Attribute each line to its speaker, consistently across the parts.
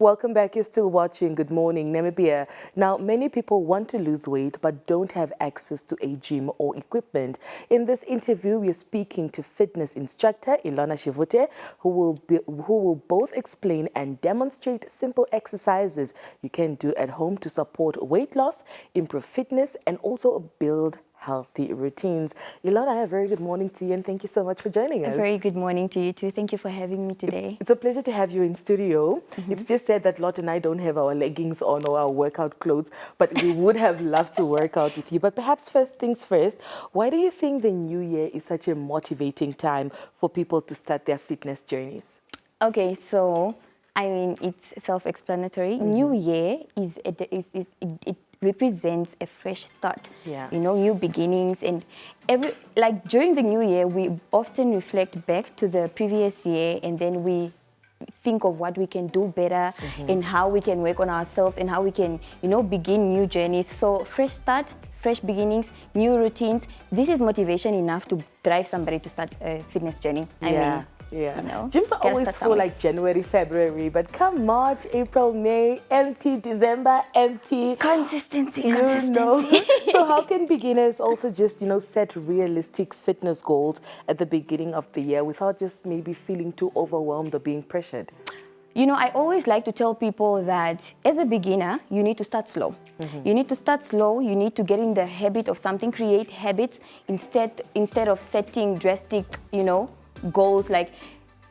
Speaker 1: Welcome back. You're still watching Good Morning Namibia. Now, many people want to lose weight but don't have access to a gym or equipment. In this interview, we are speaking to fitness instructor Ilona Shivute, who will both explain and demonstrate simple exercises you can do at home to support weight loss, improve fitness, and also build healthy routines. Ilona, a very good morning to you and thank you so much for joining us.
Speaker 2: A very good morning to you too. Thank you for having me today.
Speaker 1: It's a pleasure to have you in studio. It's just said that Lot and I don't have our leggings on or our workout clothes, but we would have loved to work out with you. But perhaps first things first, why do you think the new year is such a motivating time for people to start their fitness journeys?
Speaker 2: Okay, so I mean it's self-explanatory. New year it represents a fresh start.
Speaker 1: Yeah.
Speaker 2: You know, new beginnings, and during the new year we often reflect back to the previous year, and then we think of what we can do better and how we can work on ourselves and how we can, you know, begin new journeys. So fresh start, fresh beginnings, new routines. This is motivation enough to drive somebody to start a fitness journey. I mean, you know,
Speaker 1: gyms are always full like January, February, but come March, April, May, empty, December, empty.
Speaker 2: Consistency.
Speaker 1: Know. So how can beginners also just, you know, set realistic fitness goals at the beginning of the year without just maybe feeling too overwhelmed or being pressured?
Speaker 2: You know, I always like to tell people that as a beginner, you need to start slow. You need to start slow. You need to get in the habit of something, create habits instead of setting drastic, you know, goals. Like,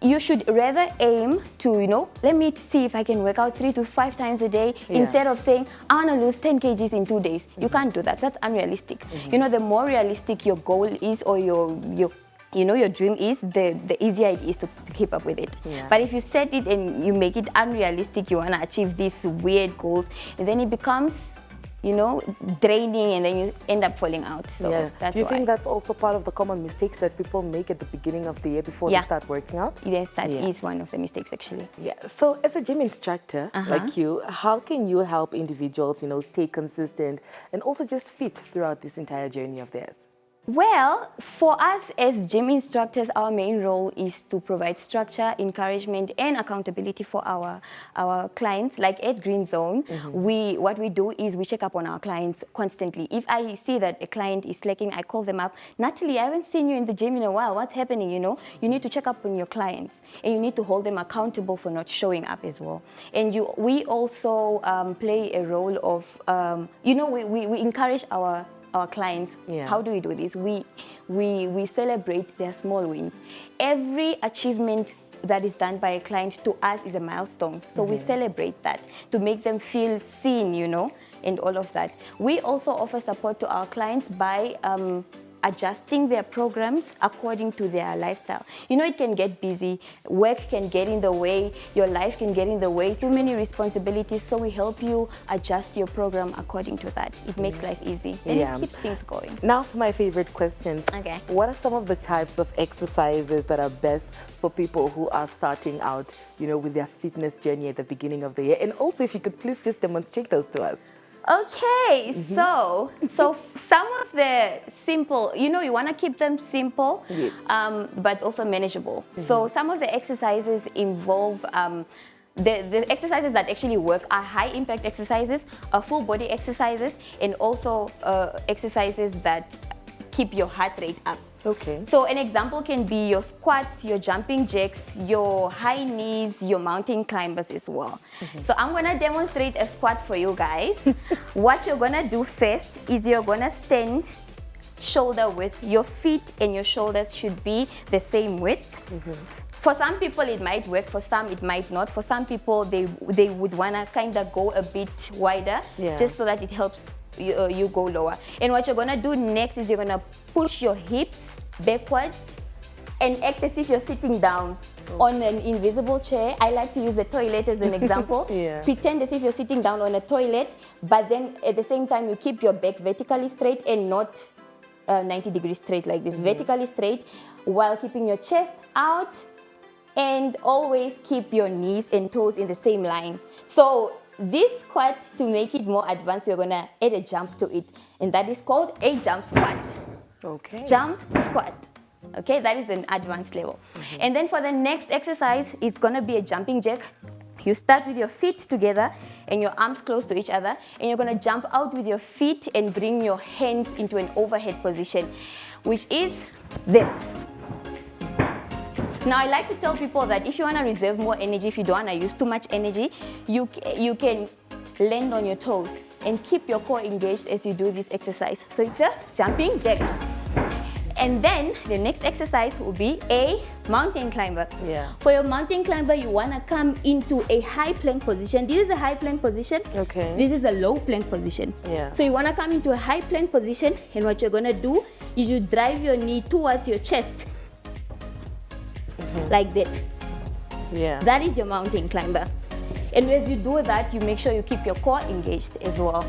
Speaker 2: you should rather aim to, you know, let me see if I can work out 3 to 5 times a day instead of saying, I want to lose 10 kgs in 2 days. You can't do that. That's unrealistic. You know, the more realistic your goal is or your dream is, the easier it is to keep up with it. But if you set it and you make it unrealistic, you want to achieve these weird goals, and then it becomes, you know, draining, and then you end up falling out. So that's
Speaker 1: Do you
Speaker 2: why.
Speaker 1: think that's also part of the common mistakes that people make at the beginning of the year before they start working out?
Speaker 2: Yes, that is one of the mistakes actually.
Speaker 1: Yeah. So as a gym instructor like you, how can you help individuals, you know, stay consistent and also just fit throughout this entire journey of theirs?
Speaker 2: Well, for us as gym instructors, our main role is to provide structure, encouragement, and accountability for our clients. Like at Green Zone, what we do is we check up on our clients constantly. If I see that a client is slacking, I call them up. Natalie, I haven't seen you in the gym in a while. What's happening? You know, you need to check up on your clients, and you need to hold them accountable for not showing up as well. And we also play a role of, you know, we encourage our clients. How do we do this? We celebrate their small wins. Every achievement that is done by a client to us is a milestone. So we celebrate that to make them feel seen, you know, and all of that. We also offer support to our clients by adjusting their programs according to their lifestyle. You know, it can get busy, work can get in the way, your life can get in the way, too many responsibilities, so we help you adjust your program according to that. It makes life easy and it keeps things going.
Speaker 1: Now for my favorite questions.
Speaker 2: Okay.
Speaker 1: What are some of the types of exercises that are best for people who are starting out, you know, with their fitness journey at the beginning of the year? And also, if you could please just demonstrate those to us.
Speaker 2: Okay, so some of the simple, you know, you want to keep them simple, but also manageable. So some of the exercises involve the exercises that actually work are high impact exercises, full body exercises, and also exercises that keep your heart rate up.
Speaker 1: Okay.
Speaker 2: So an example can be your squats, your jumping jacks, your high knees, your mountain climbers as well. So I'm gonna demonstrate a squat for you guys. What you're gonna do first is you're gonna stand shoulder width. Your feet and your shoulders should be the same width. For some people it might work, for some it might not. For some people they would wanna kind of go a bit wider, just so that it helps you go lower. And what you're gonna do next is you're gonna push your hips backwards and act as if you're sitting down on an invisible chair. I like to use the toilet as an example. Pretend as if you're sitting down on a toilet, but then at the same time you keep your back vertically straight and not 90 degrees straight like this. Vertically straight while keeping your chest out, and always keep your knees and toes in the same line. So this squat, to make it more advanced, we're gonna add a jump to it, and that is called a jump squat.
Speaker 1: Okay.
Speaker 2: Jump squat. Okay, that is an advanced level. And then for the next exercise, it's gonna be a jumping jack. You start with your feet together and your arms close to each other, and you're gonna jump out with your feet and bring your hands into an overhead position, which is this. Now, I like to tell people that if you wanna reserve more energy, if you don't wanna use too much energy, you can land on your toes and keep your core engaged as you do this exercise. So it's a jumping jack. And then the next exercise will be a mountain climber.
Speaker 1: Yeah.
Speaker 2: For your mountain climber, you want to come into a high plank position. This is a high plank position.
Speaker 1: Okay.
Speaker 2: This is a low plank position.
Speaker 1: Yeah.
Speaker 2: So you want to come into a high plank position, and what you're going to do is you drive your knee towards your chest. Like that.
Speaker 1: Yeah.
Speaker 2: That is your mountain climber. And as you do that, you make sure you keep your core engaged as well.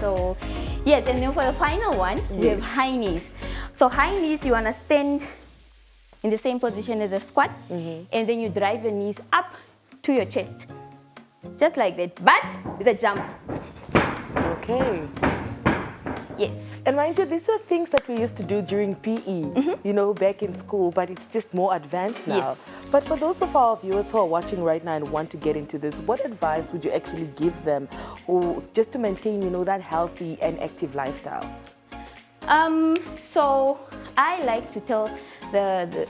Speaker 2: So, yes, and then for the final one, we have high knees. So high knees, you want to stand in the same position as a squat, and then you drive your knees up to your chest. Just like that, but with a jump.
Speaker 1: Okay.
Speaker 2: Yes.
Speaker 1: And mind you, these were things that we used to do during PE, you know, back in school, but it's just more advanced now.
Speaker 2: Yes.
Speaker 1: But for those of our viewers who are watching right now and want to get into this, what advice would you actually give them, or just to maintain, you know, that healthy and active lifestyle?
Speaker 2: So I like to tell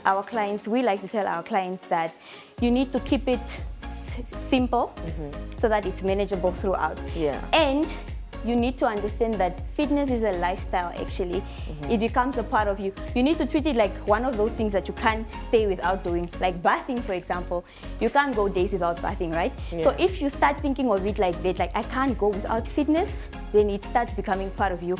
Speaker 2: our clients, we like to tell our clients that you need to keep it simple so that it's manageable throughout.
Speaker 1: Yeah.
Speaker 2: And you need to understand that fitness is a lifestyle actually. It becomes a part of you. You need to treat it like one of those things that you can't stay without doing. Like bathing, for example. You can't go days without bathing, right?
Speaker 1: Yeah.
Speaker 2: So if you start thinking of it like that, like I can't go without fitness, then it starts becoming part of you.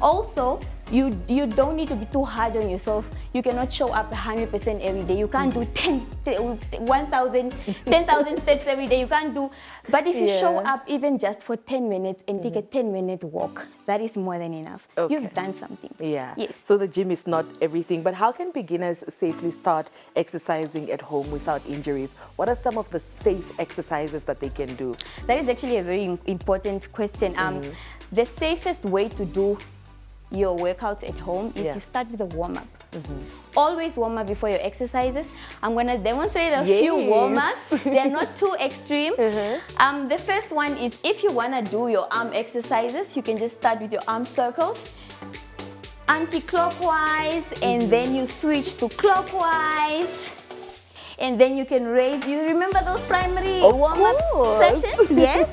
Speaker 2: Also, you don't need to be too hard on yourself. You cannot show up 100% every day. You can't do 1,000, 10,000 steps every day. You can't do, but if you show up even just for 10 minutes and take a 10-minute walk, that is more than enough.
Speaker 1: Okay.
Speaker 2: You've done something.
Speaker 1: Yeah.
Speaker 2: Yes.
Speaker 1: So the gym is not everything, but how can beginners safely start exercising at home without injuries? What are some of the safe exercises that they can do?
Speaker 2: That is actually a very important question. The safest way to do your workouts at home is to start with a warm-up. Always warm up before your exercises. I'm going to demonstrate a few warm-ups. They're not too extreme. The first one is if you want to do your arm exercises, you can just start with your arm circles, anti-clockwise, and then you switch to clockwise. And then you can raise, you remember those primary warm-up sessions? Yes,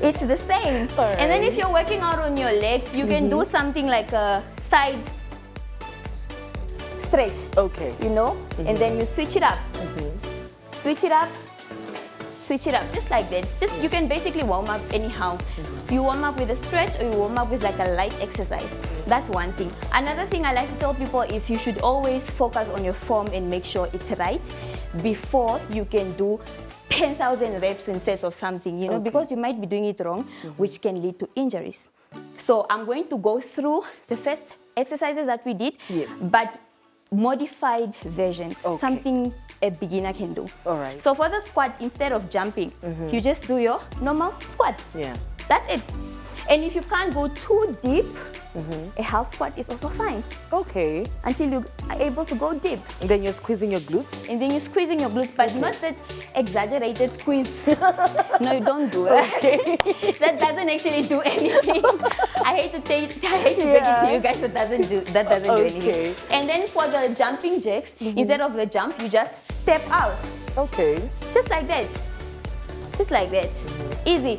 Speaker 2: it's the same.
Speaker 1: Right.
Speaker 2: And then if you're working out on your legs, you can do something like a side stretch.
Speaker 1: Okay.
Speaker 2: You know? And then you switch it up. Switch it up. Switch it up, just like that. Just you can basically warm up anyhow. You warm up with a stretch or you warm up with like a light exercise. That's one thing. Another thing I like to tell people is you should always focus on your form and make sure it's right before you can do 10,000 reps and sets of something, you know, because you might be doing it wrong, which can lead to injuries. So I'm going to go through the first exercises that we did, but modified versions, something a beginner can do.
Speaker 1: All right.
Speaker 2: So for the squat, instead of jumping, you just do your normal squat.
Speaker 1: Yeah.
Speaker 2: That's it. And if you can't go too deep, a half squat is also fine.
Speaker 1: Okay.
Speaker 2: Until you are able to go deep.
Speaker 1: And then you're squeezing your glutes?
Speaker 2: And then you're squeezing your glutes, but not that exaggerated squeeze. No, you don't do that. That doesn't actually do anything. I hate to break it to you guys, but that doesn't do anything. And then for the jumping jacks, instead of the jump, you just step out.
Speaker 1: Okay.
Speaker 2: Just like that. Just like that. Easy.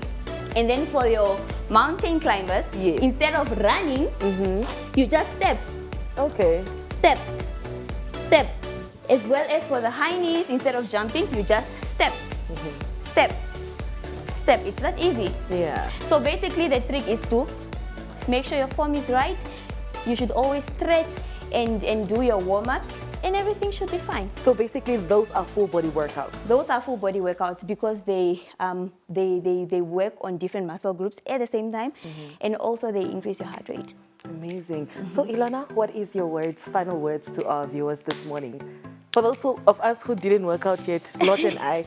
Speaker 2: And then for your mountain climbers, instead of running, you just step.
Speaker 1: Okay.
Speaker 2: Step. Step. As well as for the high knees, instead of jumping, you just step. Step. Step. It's that easy.
Speaker 1: Yeah.
Speaker 2: So basically the trick is to make sure your form is right. You should always stretch and do your warm-ups, and everything should be fine.
Speaker 1: So basically those are full body workouts?
Speaker 2: Those are full body workouts because they work on different muscle groups at the same time, and also they increase your heart rate.
Speaker 1: Amazing. So Ilona, what is your final words to our viewers this morning? For those of us who didn't work out yet, Lot and I.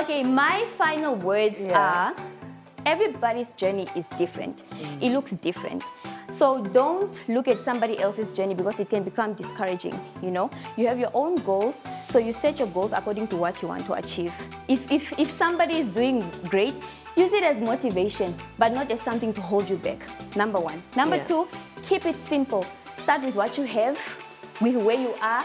Speaker 2: Okay, my final words are, everybody's journey is different. It looks different. So don't look at somebody else's journey because it can become discouraging, you know. You have your own goals, So you set your goals according to what you want to achieve. If somebody is doing great, use it as motivation, but not as something to hold you back. Number one. Number two, keep it simple. Start with what you have, with where you are,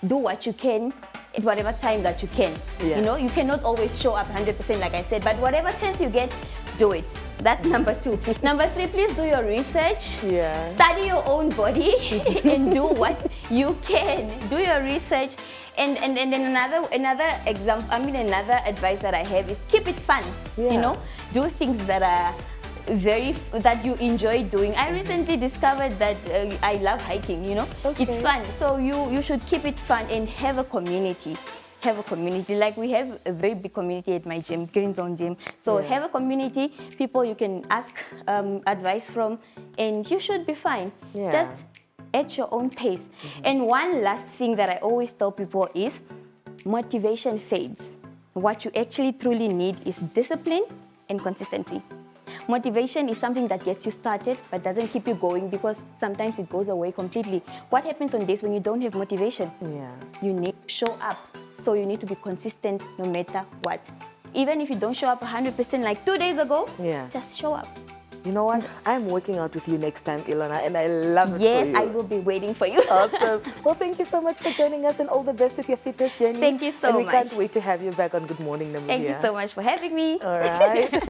Speaker 2: do what you can at whatever time that you can.
Speaker 1: Yeah.
Speaker 2: You know, you cannot always show up 100% like I said, but whatever chance you get, do it. That's number two. Number three, please do your research.
Speaker 1: Yeah.
Speaker 2: Study your own body and do what you can. Do your research. And then another example, another advice that I have is keep it fun.
Speaker 1: Yeah.
Speaker 2: You know, do things that are that you enjoy doing. I recently discovered that I love hiking, you know.
Speaker 1: Okay.
Speaker 2: It's fun. So you should keep it fun and have a community. Have a community. Like we have a very big community at my gym, Green Zone Gym. So have a community, people you can ask advice from, and you should be fine.
Speaker 1: Yeah.
Speaker 2: Just at your own pace. And one last thing that I always tell people is motivation fades. What you actually truly need is discipline and consistency. Motivation is something that gets you started but doesn't keep you going, because sometimes it goes away completely. What happens on days when you don't have motivation?
Speaker 1: Yeah.
Speaker 2: You need to show up. So you need to be consistent no matter what. Even if you don't show up 100% like 2 days ago, just show up.
Speaker 1: You know what? I'm working out with you next time, Ilona, and I love it
Speaker 2: Yes,
Speaker 1: for you.
Speaker 2: I will be waiting for you.
Speaker 1: Awesome. Well, thank you so much for joining us, and all the best with your fitness journey.
Speaker 2: Thank you so
Speaker 1: and we
Speaker 2: much.
Speaker 1: can't wait to have you back on Good Morning Namibia.
Speaker 2: Thank you so much for having me.
Speaker 1: All right.